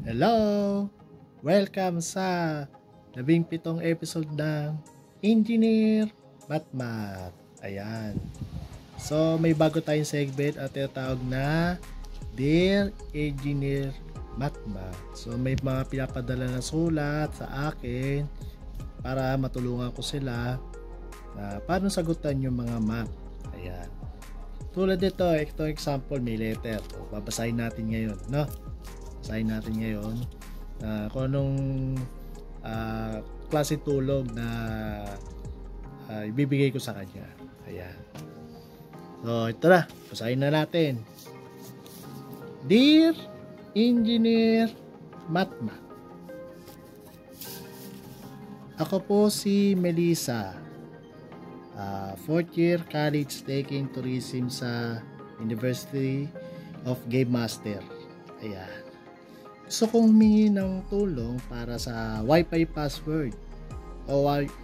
Hello! Welcome sa 17th episode ng Engineer Matmat. Ayan. So, may bago tayong segment at tinatawag na Dear Engineer Matmat. So, may mga pinapadala na sulat sa akin para matulungan ko sila na paano sagutan yung mga math. Ayan. Tulad nito, itong example, may letter. So, babasahin natin ngayon, no? Basahin natin ngayon kung anong klase tulog na ibibigay ko sa kanya. Ayan. So, ito na. Basahin na natin. Dear Engineer Matmat, ako po si Melissa. 4th year college taking tourism sa University of Game Master. Ayan. Gusto kong humingi ng tulong para sa Wi-Fi password.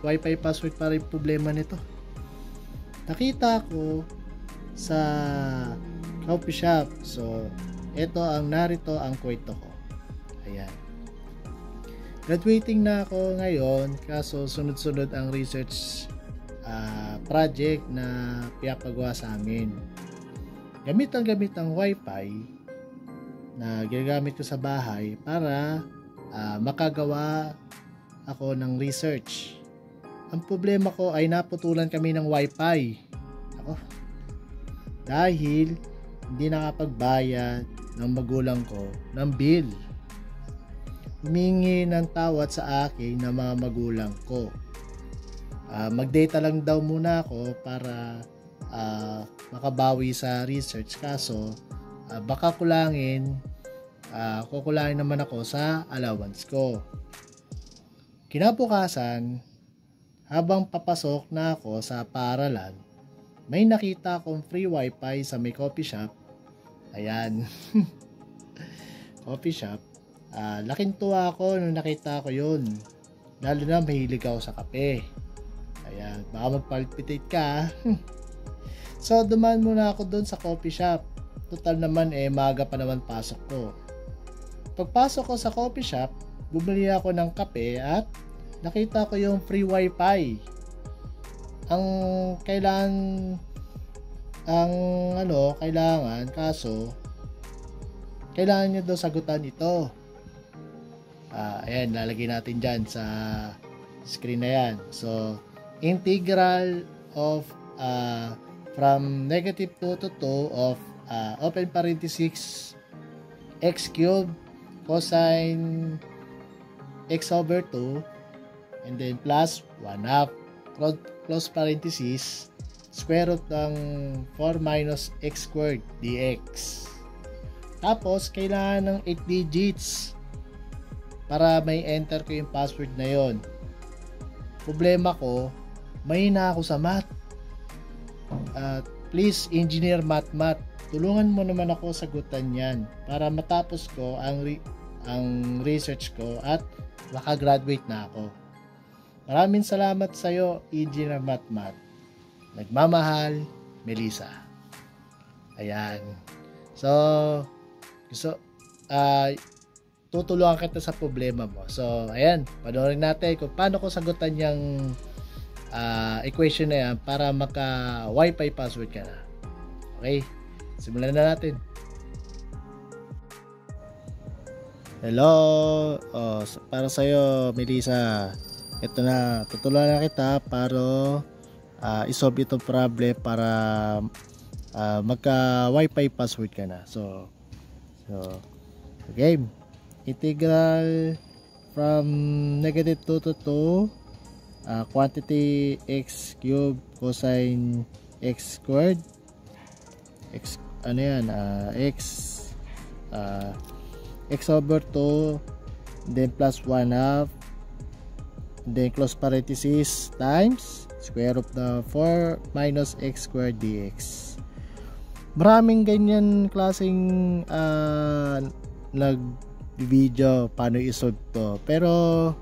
Wi-Fi password pa rin problema nito. Nakita ko sa coffee shop. So, narito ang kwento ko. Ayan. Graduating na ako ngayon, kaso sunod-sunod ang research project na pinapagawa sa amin. Gamit ang Wi-Fi na ginagamit ko sa bahay para makagawa ako ng research. Ang problema ko ay naputulan kami ng Wi-Fi. Dahil hindi nakapagbayad ng magulang ko ng bill. Humingi ng tawad sa akin ng mga magulang ko. Mag-data lang daw muna ako para makabawi sa research, kaso baka kukulangin naman ako sa allowance ko. Kinabukasan, habang papasok na ako sa paaralan, may nakita akong free wifi sa may coffee shop. Ayan. Coffee shop. Laking tuwa ako nung nakita ko yun. Lalo na mahilig ako sa kape. Ayan, baka magpalpitate ka. So, dumaan muna ako doon sa coffee shop. Total naman maaga pa naman pasok ko. Pagpasok ko sa coffee shop, bumili ako ng kape at nakita ko yung free wifi. Kailangan nyo daw sagutan ito. Ayan, lalagay natin dyan sa screen na yan. So, integral of from -2 to 2 of open parenthesis x cubed cosine x over 2 and then plus 1/2 close parenthesis square root ng 4 minus x squared dx. Tapos kailangan ng 8 digits para may enter ko yung password na yon. Problema ko, mahina ako sa math. Please, Engineer Matmat, tulungan mo naman ako sagutan yan para matapos ko ang research ko at makagraduate na ako. Maraming salamat sa iyo, Engineer Matmat. Nagmamahal, Melissa. Ayan. So, tutulungan kita sa problema mo. So, ayan, panoorin natin kung paano ko sagutan yung equation na yan para maka-Wi-Fi password ka na. Okay? Simulan na natin. Hello! Para sa'yo, Melissa. Ito na, tutulungan na kita para isolve itong problem para magka-Wi-Fi password ka na. So game. Integral from -2 to 2 quantity x cubed cosine x squared x x over 2 then plus 1/2 then close parenthesis times square root of 4 minus x squared dx. Maraming ganyan klaseng nag-video paano i-solve to, pero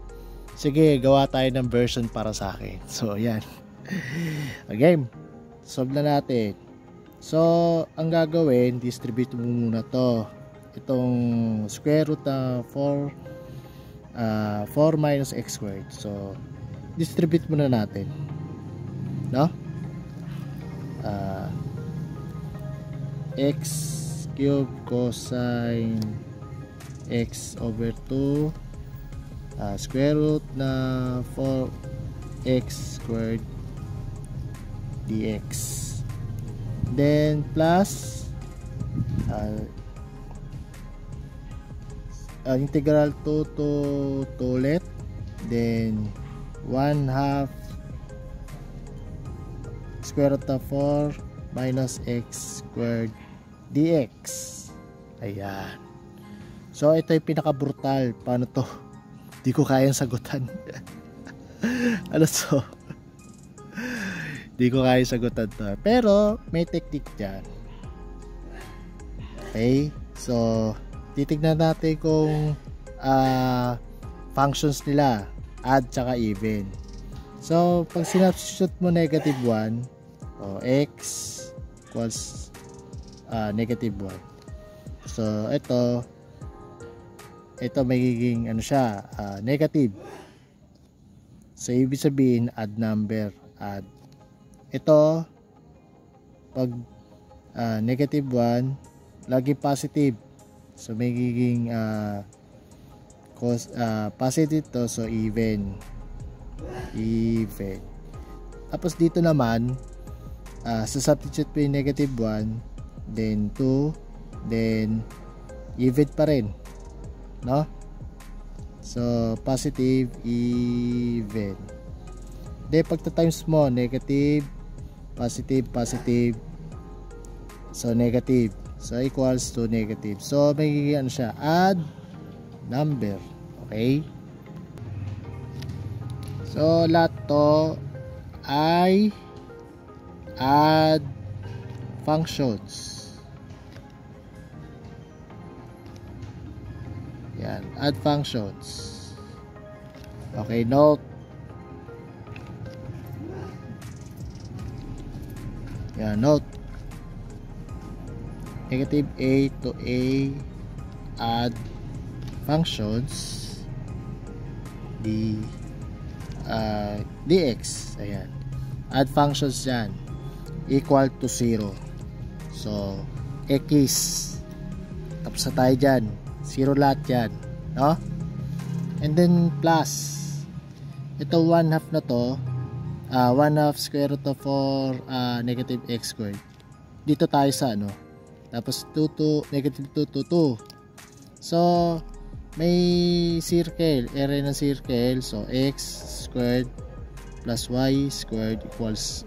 sige, gawa tayo ng version para sa akin. So, yan. Okay, solve na natin. So, ang gagawin, distribute mo muna to. itong square root na 4 minus x squared. So distribute muna natin, no? X cube cosine x over 2 square root na 4x squared dx, then plus integral 2 to ulit, then 1/2 square root of 4 minus x squared dx. Ayan. So ito yung pinaka brutal. Paano to? Di ko kayang sagutan. Ano to? Di ko kayang sagutan to. Pero may technique dyan. Okay? So titignan natin kung functions nila, add tsaka even. So pag sinubstitute mo negative 1, x equals negative 1. So ito magiging ano siya, negative. So ibig sabihin add number, add. Ito pag negative 1 lagi positive. So magiging positive to, so even. Tapos dito naman substitute po yung negative 1, then 2, then even pa rin, no? So positive, even. Then pagta times mo, negative, positive, positive, so negative, so equals to negative. So magiging ano siya, add number. Okay, so lahat to ay add functions. Yan, add functions. Okay, note. Yan, note. Negative a to a, add functions dx. Ayan, add functions yan equal to 0. So x, tapos na tayo dyan, 0 lahat yan, no? And then plus ito 1/2 na to, 1/2 square root of 4 negative x squared. Dito tayo sa ano, tapos 2 to negative 2 to 2. So may circle, area ng circle, so x squared plus y squared equals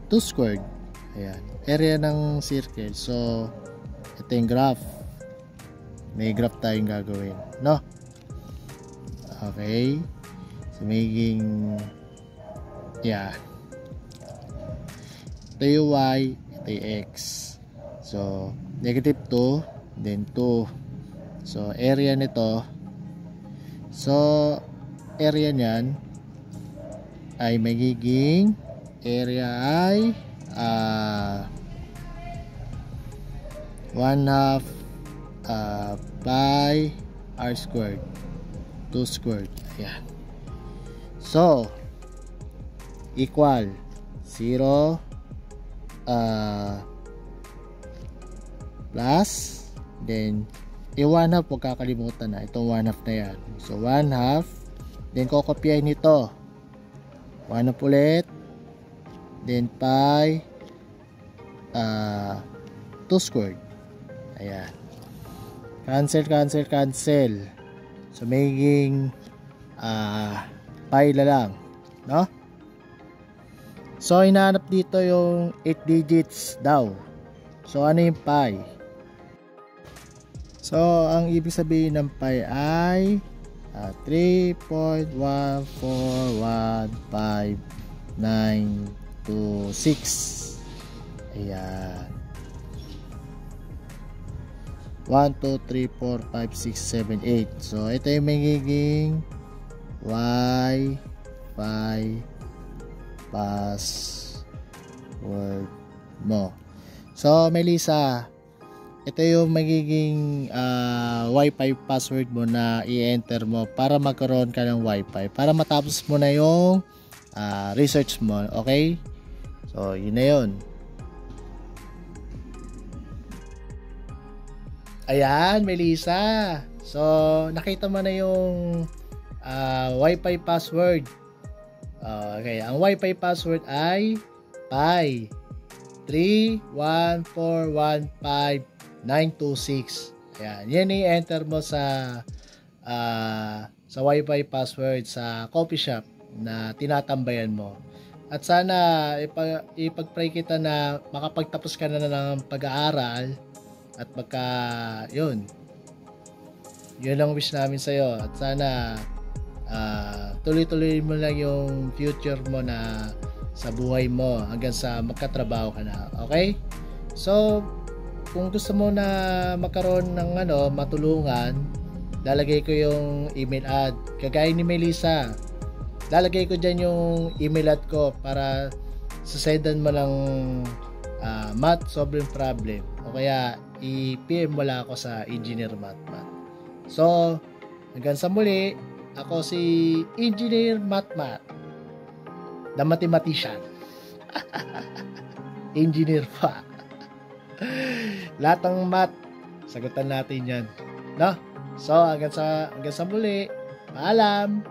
2 squared. Ayan, area ng circle. So ito yung graph, may graph tayong gagawin, no? Okay, so magiging yeah, ito yung y, ito yung x. So negative 2, then 2. So area nito, so area niyan ay magiging area ay 1/2 pi r squared, 2 squared. Ayan. So equal 0 plus, then 1/2, huwag kakalimutan na itong 1/2 na yan. So 1/2, then kokopyahin nito 1/2 ulit, then pi 2 squared. Ayan, cancel, cancel, cancel. So magiging pi na lang, no? So hinahanap dito yung 8 digits daw. So ano yung pi? So ang ibig sabihin ng pi ay 3.1415926. Ayan, 1, 2, 3, 4, 5, 6, 7, 8. So ito yung magiging Wi-Fi password mo. So Melissa, ito yung magiging Wi-Fi password mo na i-enter mo para magkaroon ka ng Wi-Fi. Para matapos mo na yung research mo. Okay? So, yun na yun. Ayan, Melissa. So, nakita mo na yung Wi-Fi password. Okay, ang Wi-Fi password ay pi 31415 Ayan, yan i-enter mo sa Wi-Fi password sa coffee shop na tinatambayan mo. At sana ipag-pray kita na makapagtapos ka na ng pag-aaral at yun ang wish namin sa'yo. At sana tuloy-tuloy mo lang yung future mo na sa buhay mo hanggang sa magkatrabaho ka na. Okay? So, kung gusto mo na magkaroon ng matulungan, lalagay ko yung email ad. Kagaya ni Melissa, lalagay ko dyan yung email ad ko para sasendan mo lang math solving problem. O kaya i-PM mo lang ako sa Engineer Math. So, hanggang sa muli, ako si Engineer Math, the mathematician. Engineer pa. Lahat ng math, sagutan natin yan. No? So, hanggang sa muli, paalam!